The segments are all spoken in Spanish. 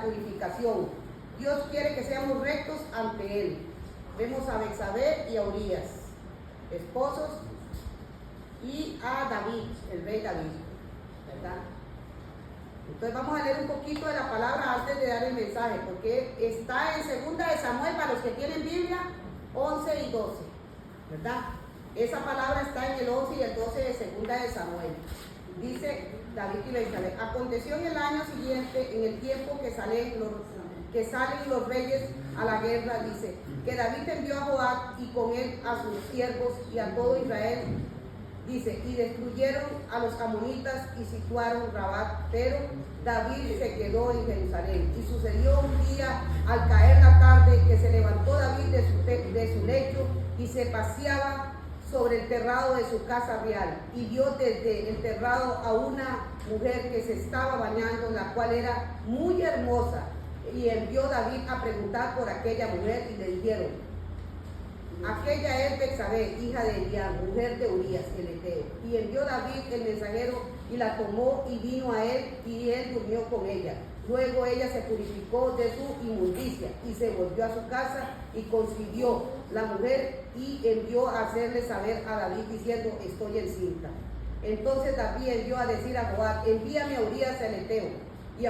purificación. Dios quiere que seamos rectos ante Él. Vemos a Betsabé y a Urías, esposos, y a David, el rey David, ¿verdad? Entonces vamos a leer un poquito de la palabra antes de dar el mensaje, porque está en 2 de Samuel, para los que tienen Biblia, 11 y 12, ¿verdad? Esa palabra está en el 11 y el 12 de 2 de Samuel. Dice David y Betsabé: aconteció en el año siguiente, en el tiempo que salen los reyes a la guerra, dice, que David envió a Joab y con él a sus siervos y a todo Israel, dice, y destruyeron a los amonitas y situaron Rabat, pero David se quedó en Jerusalén. Y sucedió un día, al caer la tarde, que se levantó David de su lecho y se paseaba sobre el terrado de su casa real, y vio desde el terrado a una mujer que se estaba bañando, la cual era muy hermosa, y envió David a preguntar por aquella mujer, y le dijeron: aquella es Betsabé, hija de Eliam, mujer de Urías el Eteo. Y envió David el mensajero, y la tomó y vino a él, y él durmió con ella. Luego ella se purificó de su inmundicia y se volvió a su casa, y concibió la mujer, y envió a hacerle saber a David diciendo: estoy encinta. Entonces David envió a decir a Joab: envíame a Urías el Eteo. Y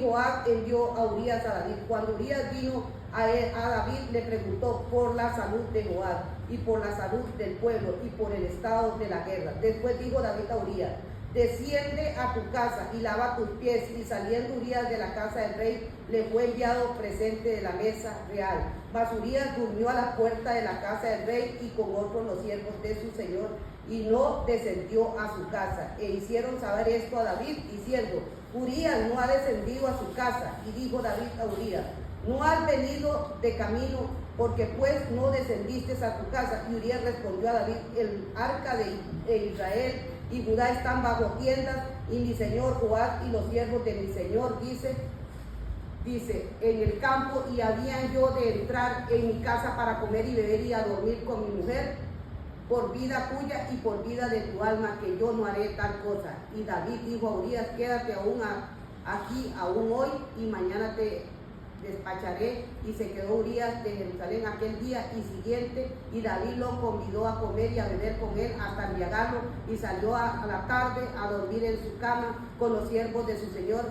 Joab envió a Urías a David. Cuando Urías vino a David, le preguntó por la salud de Joab y por la salud del pueblo y por el estado de la guerra. Después dijo David a Urías: desciende a tu casa y lava tus pies. Y saliendo Urías de la casa del rey, le fue enviado presente de la mesa real. Mas Urías durmió a la puerta de la casa del rey y con otros los siervos de su señor, y no descendió a su casa. E hicieron saber esto a David, diciendo: Urías no ha descendido a su casa. Y dijo David a Urías: no has venido de camino, porque pues no descendiste a tu casa. Y Urías respondió a David: el arca de Israel y Judá están bajo tiendas, y mi señor Joab y los siervos de mi señor, dice, en el campo, y habían yo de entrar en mi casa para comer y beber y a dormir con mi mujer, por vida tuya y por vida de tu alma, que yo no haré tal cosa. Y David dijo a Urías: quédate aún aquí aún hoy, y mañana te despacharé. Y se quedó Urías de Jerusalén aquel día y siguiente, y David lo convidó a comer y a beber con él hasta embriagarlo, y salió a la tarde a dormir en su cama con los siervos de su señor,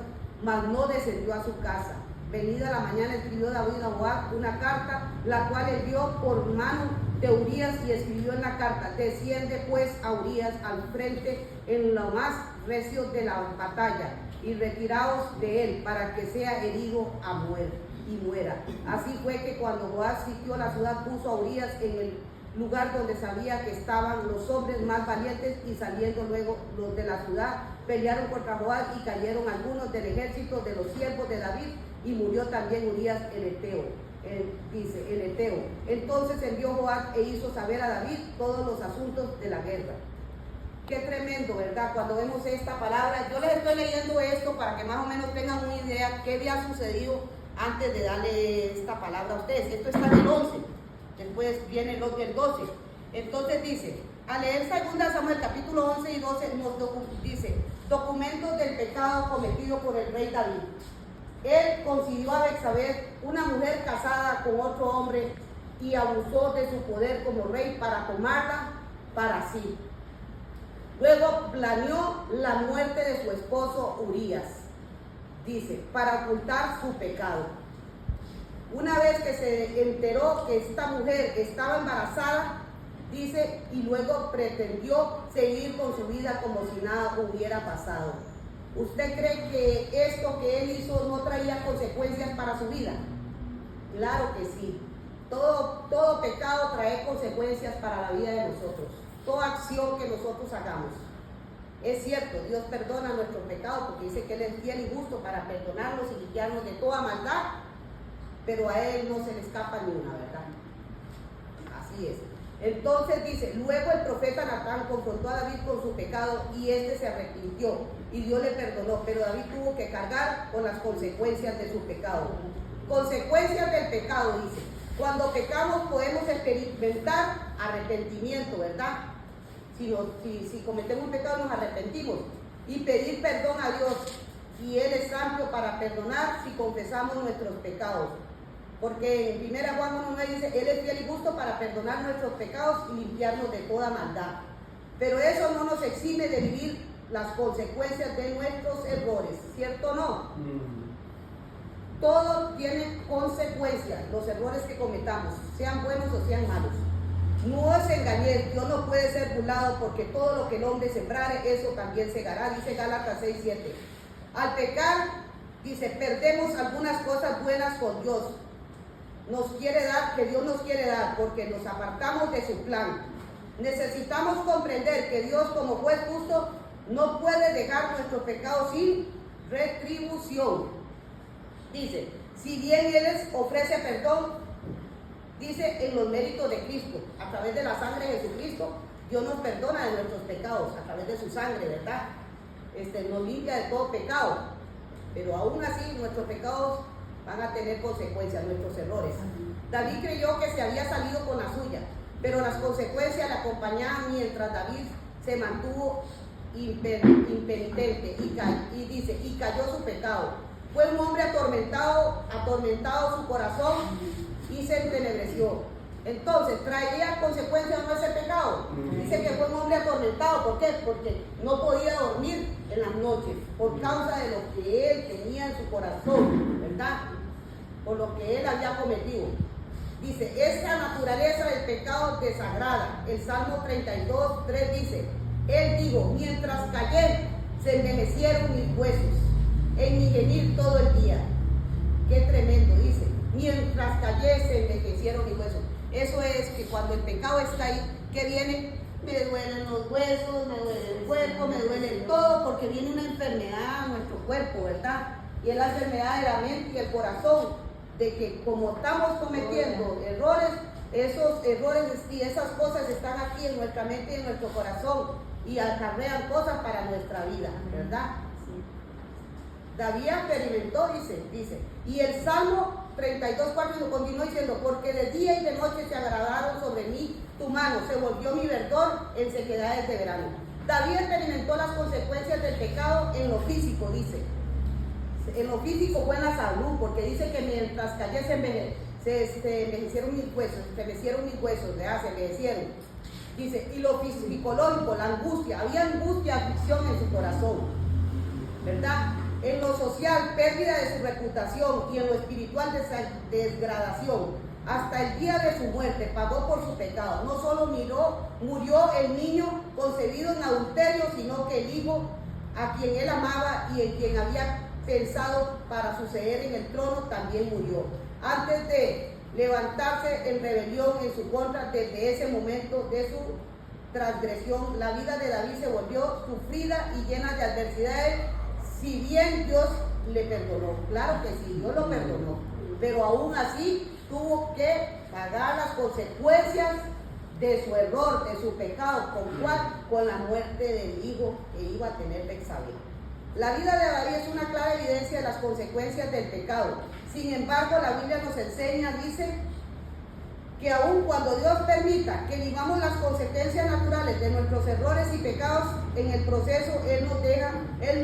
mas no descendió a su casa. Venida la mañana, escribió David a Joab una carta, la cual envió por mano de Urías, y escribió en la carta: desciende pues a Urías al frente en lo más recio de la batalla, y retiraos de él, para que sea herido a muerte y muera. Así fue que cuando Joab sitió la ciudad, puso a Urías en el lugar donde sabía que estaban los hombres más valientes, y saliendo luego los de la ciudad, pelearon contra Joab, y cayeron algunos del ejército de los siervos de David, y murió también Urías el Eteo. El Eteo. Entonces envió Joab e hizo saber a David todos los asuntos de la guerra. Qué tremendo, ¿verdad? Cuando vemos esta palabra, yo les estoy leyendo esto para que más o menos tengan una idea qué había sucedido antes de darle esta palabra a ustedes. Esto está en el 11, después viene el 12. Entonces dice, al leer 2 Samuel capítulo 11 y 12, dice: documentos del pecado cometido por el rey David. Él concibió a Betsabé, una mujer casada con otro hombre, y abusó de su poder como rey para tomarla para sí. Luego planeó la muerte de su esposo Urías, dice, para ocultar su pecado. Una vez que se enteró que esta mujer estaba embarazada, dice, y luego pretendió seguir con su vida como si nada hubiera pasado. ¿Usted cree que esto que él hizo no traía consecuencias para su vida? Claro que sí. Todo pecado trae consecuencias para la vida de nosotros. Toda acción que nosotros hagamos. Es cierto, Dios perdona nuestros pecados porque dice que Él es fiel y justo para perdonarnos y limpiarnos de toda maldad, pero a Él no se le escapa ni una, ¿verdad? Así es. Entonces dice, luego el profeta Natán confrontó a David con su pecado, y éste se arrepintió y Dios le perdonó, pero David tuvo que cargar con las consecuencias de su pecado. Consecuencias del pecado, dice. Cuando pecamos podemos experimentar arrepentimiento, ¿verdad? Si cometemos un pecado nos arrepentimos y pedir perdón a Dios. y Él es amplio para perdonar si confesamos nuestros pecados. Porque en 1 Juan 1:9 dice, Él es fiel y justo para perdonar nuestros pecados y limpiarnos de toda maldad. Pero eso no nos exime de vivir las consecuencias de nuestros errores, ¿cierto o no? Todo tiene consecuencias, los errores que cometamos, sean buenos o sean malos. No os engañéis, Dios no puede ser burlado, porque todo lo que el hombre sembrare, eso también segará, dice Gálatas 6:7. Al pecar, dice, perdemos algunas cosas buenas con Dios. Nos quiere dar, que Dios nos quiere dar, porque nos apartamos de su plan. Necesitamos comprender que Dios, como juez justo, no puede dejar nuestros pecados sin retribución. Dice, si bien Él les ofrece perdón, dice, en los méritos de Cristo, a través de la sangre de Jesucristo, Dios nos perdona de nuestros pecados, a través de su sangre, ¿verdad? Nos limpia de todo pecado, pero aún así nuestros pecados van a tener consecuencias, nuestros errores. David creyó que se había salido con la suya, pero las consecuencias le acompañaban mientras David se mantuvo impenitente y dice, y cayó su pecado. Fue un hombre atormentado su corazón y se entenebreció. Entonces, ¿traería consecuencias o no ese pecado? Dice que fue un hombre atormentado. ¿Por qué? Porque no podía dormir en las noches por causa de lo que él tenía en su corazón, ¿verdad? Por lo que él había cometido. Dice, esta naturaleza del pecado desagrada. El Salmo 32:3 dice, Él dijo, mientras callé, se envejecieron mis huesos, en mi gemir todo el día. Qué tremendo, dice, mientras callé, se envejecieron mis huesos. Eso es que cuando el pecado está ahí, ¿qué viene? Me duelen los huesos, me duele el cuerpo, me duele todo, porque viene una enfermedad a nuestro cuerpo, ¿verdad? Y es la enfermedad de la mente y el corazón, de que como estamos cometiendo errores, esos errores y esas cosas están aquí en nuestra mente y en nuestro corazón y acarrean cosas para nuestra vida, ¿verdad? David experimentó, dice, y el Salmo 32:4 continuó diciendo, porque de día y de noche se agradaron sobre mí tu mano, se volvió mi verdor en sequedades de verano. David experimentó las consecuencias del pecado en lo físico, dice. En lo físico fue en la salud, porque dice que mientras callé se envejecieron mis huesos, ¿verdad? Se envejecieron. Dice, y lo psicológico, la angustia, había angustia, aflicción en su corazón, ¿verdad? En lo social, pérdida de su reputación, y en lo espiritual, desgradación. Hasta el día de su muerte pagó por su pecado. No solo murió el niño concebido en adulterio, sino que el hijo a quien él amaba y en quien había pensado para suceder en el trono también murió. Antes de levantarse en rebelión en su contra, desde ese momento de su transgresión, la vida de David se volvió sufrida y llena de adversidades. Si bien Dios le perdonó, claro que sí, Dios lo perdonó, pero aún así tuvo que pagar las consecuencias de su error, de su pecado. ¿Con cuál? Con la muerte del hijo que iba a tener Betsabé. La vida de David es una clara evidencia de las consecuencias del pecado. Sin embargo, la Biblia nos enseña, dice, que aun cuando Dios permita que vivamos las consecuencias naturales de nuestros errores y pecados, en el proceso Él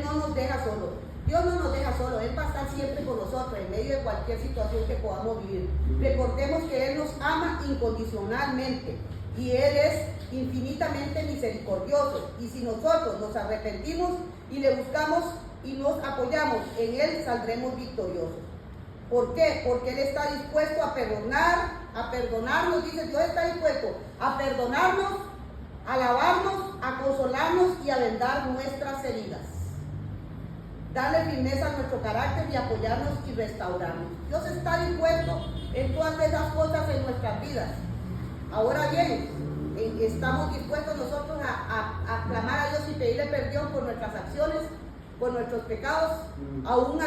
no nos deja solos. Dios no nos deja solos, Él va a estar siempre con nosotros en medio de cualquier situación que podamos vivir. Recordemos que Él nos ama incondicionalmente y Él es infinitamente misericordioso. Y si nosotros nos arrepentimos y le buscamos y nos apoyamos en Él, saldremos victoriosos. ¿Por qué? Porque Él está dispuesto a perdonarnos, dice, Dios está dispuesto a perdonarnos, a lavarnos, a consolarnos y a vendar nuestras heridas. Darle firmeza a nuestro carácter y apoyarnos y restaurarnos. Dios está dispuesto en todas esas cosas en nuestras vidas. Ahora bien, estamos dispuestos nosotros a clamar a Dios y pedirle perdón por nuestras acciones, por nuestros pecados, aún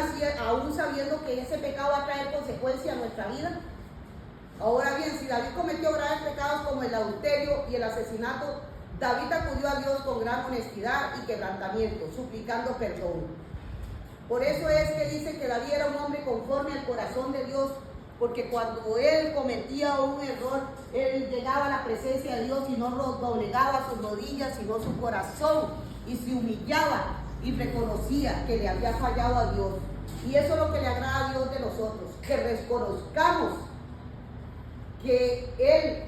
sabiendo que ese pecado va a traer consecuencias a nuestra vida. Ahora bien, si David cometió graves pecados como el adulterio y el asesinato, David acudió a Dios con gran honestidad y quebrantamiento, suplicando perdón. Por eso es que dice que David era un hombre conforme al corazón de Dios, porque cuando él cometía un error, él llegaba a la presencia de Dios y no doblegaba sus rodillas, sino su corazón, y se humillaba y reconocía que le había fallado a Dios. Y eso es lo que le agrada a Dios de nosotros, que reconozcamos que Él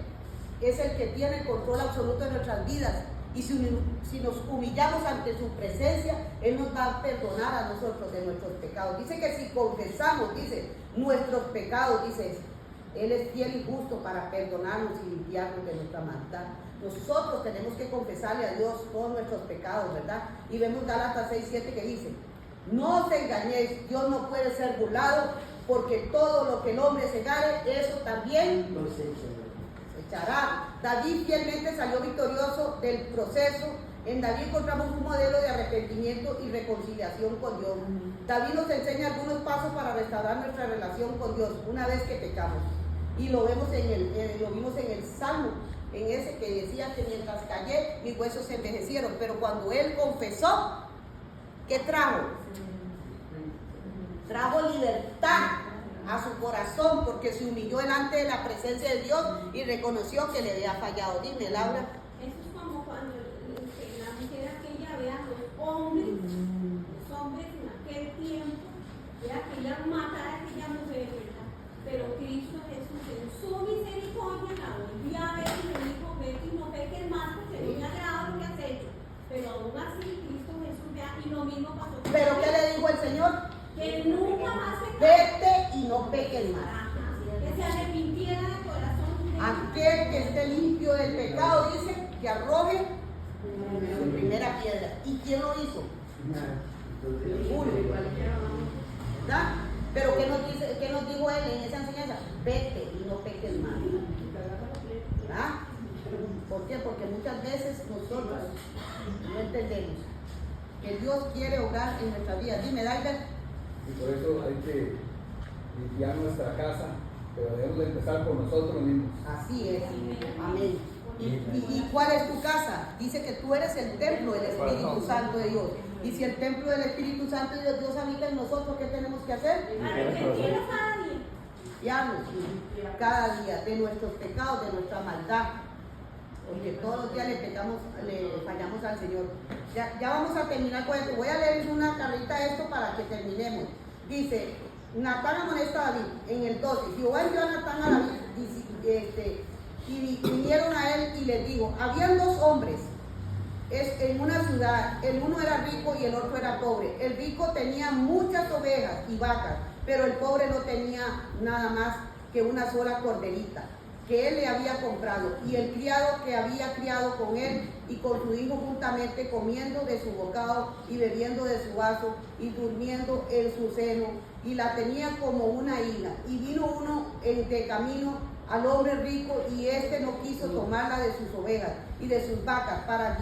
es el que tiene el control absoluto de nuestras vidas. Y si nos humillamos ante su presencia, Él nos va a perdonar a nosotros de nuestros pecados. Dice que si confesamos, dice, nuestros pecados, dice, Él es fiel y justo para perdonarnos y limpiarnos de nuestra maldad. Nosotros tenemos que confesarle a Dios todos nuestros pecados, ¿verdad? Y vemos Gálatas 6:7 que dice, no os engañéis, Dios no puede ser burlado, porque todo lo que el hombre segare, eso también lo echará. David fielmente salió victorioso del proceso. En David encontramos un modelo de arrepentimiento y reconciliación con Dios. David nos enseña algunos pasos para restaurar nuestra relación con Dios una vez que pecamos. Y lo vimos en el Salmo, en ese que decía que mientras callé, mis huesos se envejecieron. Pero cuando él confesó, ¿qué trajo? Trajo libertad a su corazón, porque se humilló delante de la presencia de Dios y reconoció que le había fallado. Dime, Laura. Eso es como cuando la mujer aquella ve a los hombres en aquel tiempo, era que ella matara a aquella mujer, ¿verdad? Pero Cristo Jesús en su misericordia la volvió a ver y le dijo, vete y no peques más porque no me ha agradado lo que has hecho. Pero aún así Cristo Jesús vea, y lo mismo pasó con ¿Pero qué le dijo el Señor? que nunca más se vete y no peques más. Que se arrepintiera de corazón. Aquel que esté limpio del pecado, dice, que arroje su primera piedra. ¿Y quién lo hizo? Uno. ¿Verdad? Pero ¿qué nos dijo él en esa enseñanza? Vete y no peques más. ¿Verdad? ¿Por qué? Porque muchas veces nosotros no entendemos que Dios quiere obrar en nuestras vidas. Dime, David. Y por eso hay que limpiar nuestra casa, pero debemos de empezar por nosotros mismos. Así es. Amén. ¿Y cuál es tu casa? Dice que tú eres el templo del Espíritu Santo de Dios. Y si el templo del Espíritu Santo de Dios habita en nosotros, ¿qué tenemos que hacer? Arrepentirnos cada día. Limpiarnos cada día de nuestros pecados, de nuestra maldad. Porque todos los días le fallamos al Señor. Ya vamos a terminar con esto. Voy a leer una carrita esto para que terminemos. Dice, Natán amonesta a David en el 12. Jehová envió a Natán a David y vinieron a él y le dijo, habían dos hombres en una ciudad, el uno era rico y el otro era pobre. El rico tenía muchas ovejas y vacas, pero el pobre no tenía nada más que una sola corderita que él le había comprado, y el criado que había criado con él y con su hijo juntamente, comiendo de su bocado y bebiendo de su vaso y durmiendo en su seno, y la tenía como una hija. Y vino uno de camino al hombre rico, y éste no quiso tomarla de sus ovejas y de sus vacas para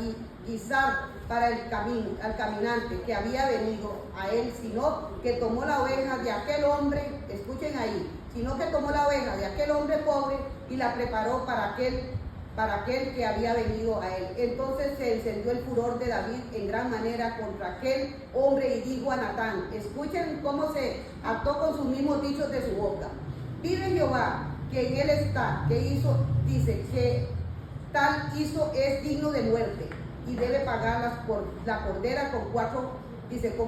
guisar para el camino, al caminante que había venido a él, sino que tomó la oveja de aquel hombre, escuchen ahí, sino que tomó la oveja de aquel hombre pobre y la preparó para aquel que había venido a él. Entonces se encendió el furor de David en gran manera contra aquel hombre y dijo a Natán, escuchen cómo se actuó con sus mismos dichos de su boca. Vive Jehová, que en él está, que hizo, dice, que tal hizo es digno de muerte y debe pagarlas por la cordera con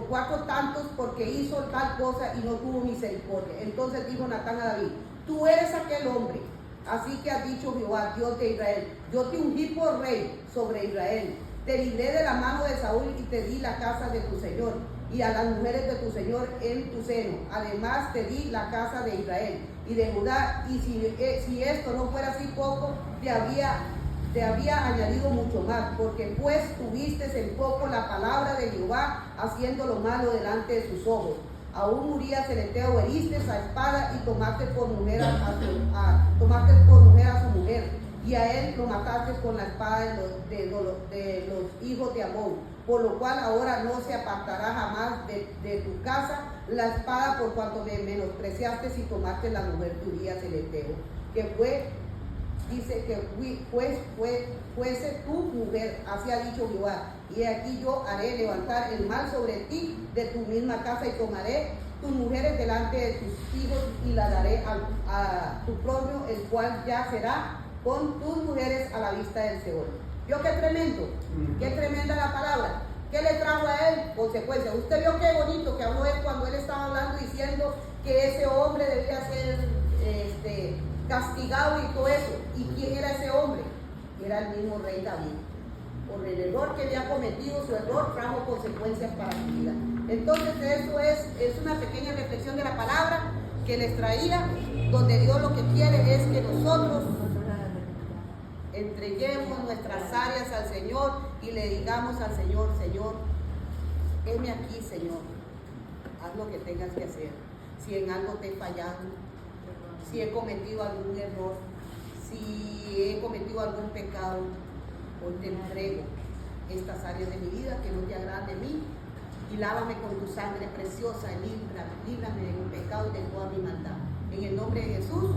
cuatro tantos, porque hizo tal cosa y no tuvo misericordia. Entonces dijo Natán a David, tú eres aquel hombre, así que ha dicho Jehová, Dios de Israel, yo te ungí por rey sobre Israel, te libré de la mano de Saúl y te di la casa de tu señor y a las mujeres de tu señor en tu seno. Además te di la casa de Israel y de Judá, y si esto no fuera así poco, te había añadido mucho más, porque pues tuviste en poco la palabra de Jehová, haciendo lo malo delante de sus ojos. Aún Urías el Eteo heriste a espada y tomaste por mujer a su mujer, y a él lo mataste con la espada de los hijos de Amón, por lo cual ahora no se apartará jamás de tu casa la espada, por cuanto me menospreciaste y tomaste la mujer de Urías el Eteo, que fue, dice que fuese tu mujer, así ha dicho Jehová, y aquí yo haré levantar el mal sobre ti de tu misma casa, y tomaré tus mujeres delante de tus hijos y la daré a tu propio, el cual ya será con tus mujeres a la vista del Seol. ¿Vio qué tremendo? Qué tremenda la palabra. ¿Qué le trajo a él? Consecuencias. Usted vio qué bonito que habló él cuando él estaba hablando diciendo que ese hombre debía ser castigado y todo eso. ¿Y quién era ese hombre? Era el mismo rey David. Por el error que había cometido, su error trajo consecuencias para su vida. Entonces eso es una pequeña reflexión de la palabra que les traía, donde Dios lo que quiere es que nosotros entreguemos nuestras áreas al Señor y le digamos al Señor: Señor, heme aquí, Señor, haz lo que tengas que hacer. Si en algo te he fallado, si he cometido algún error, si he cometido algún pecado, hoy te entrego estas áreas de mi vida que no te agradan de mí, y lávame con tu sangre preciosa, líbrame de mi pecado y de toda mi maldad. En el nombre de Jesús.